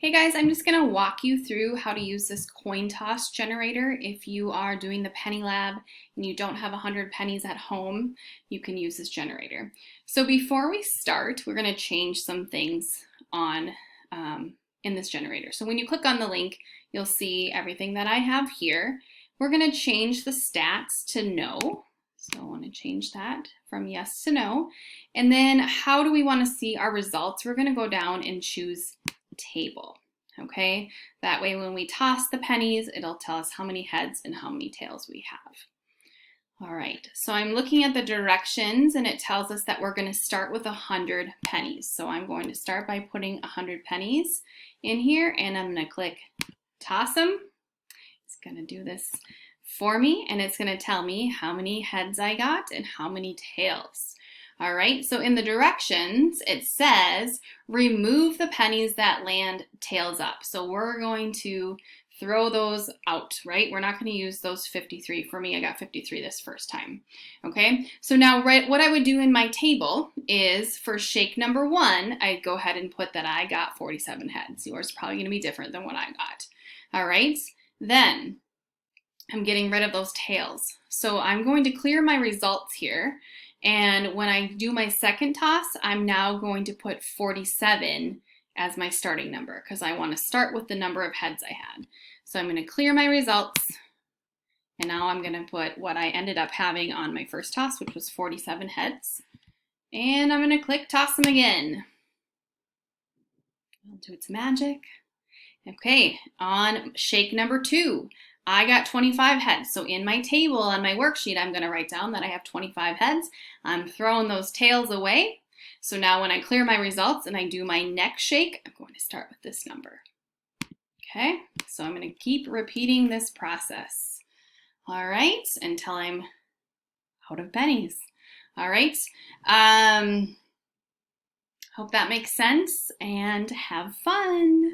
Hey guys, I'm just going to walk you through how to use this coin toss generator. If you are doing the Penny Lab and you don't have 100 pennies at home, you can use this generator. So before we start, we're going to change some things on in this generator. So when you click on the link, you'll see everything that I have here. We're going to change the stats to no. So I want to change that from yes to no. And then how do we want to see our results? We're going to go down and choose table. Okay, that way when we toss the pennies, it'll tell us how many heads and how many tails we have. All right, so I'm looking at the directions and it tells us that we're going to start with 100 pennies. So I'm going to start by putting 100 pennies in here and I'm going to click toss them. It's going to do this for me and it's going to tell me how many heads I got and how many tails. All right, so in the directions, it says remove the pennies that land tails up. So we're going to throw those out, right? We're not going to use those 53. For me, I got 53 this first time. Okay, so now what I would do in my table is for shake number 1, I'd go ahead and put that I got 47 heads. Yours is probably going to be different than what I got. All right, then I'm getting rid of those tails. So I'm going to clear my results here. And when I do my second toss, I'm now going to put 47 as my starting number because I want to start with the number of heads I had. So I'm going to clear my results. And now I'm going to put what I ended up having on my first toss, which was 47 heads. And I'm going to click toss them again. It'll do its magic. Okay, on shake number 2. I got 25 heads. So in my table on my worksheet, I'm going to write down that I have 25 heads. I'm throwing those tails away. So now when I clear my results and I do my next shake, I'm going to start with this number. Okay, so I'm going to keep repeating this process. All right, until I'm out of pennies. All right, hope that makes sense and have fun.